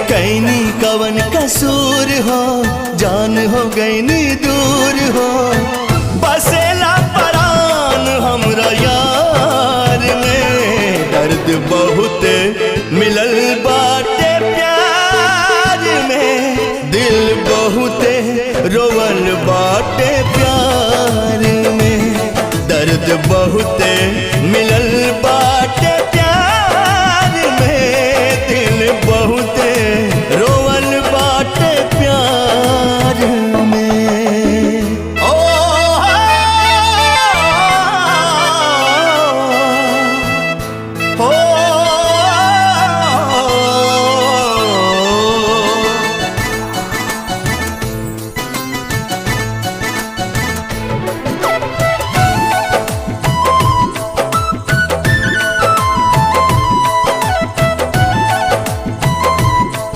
कैनी कवन कसूर हो, जान हो गईनी दूर हो। बसेला परान हमरा यार में, दर्द बहुत मिलल बाट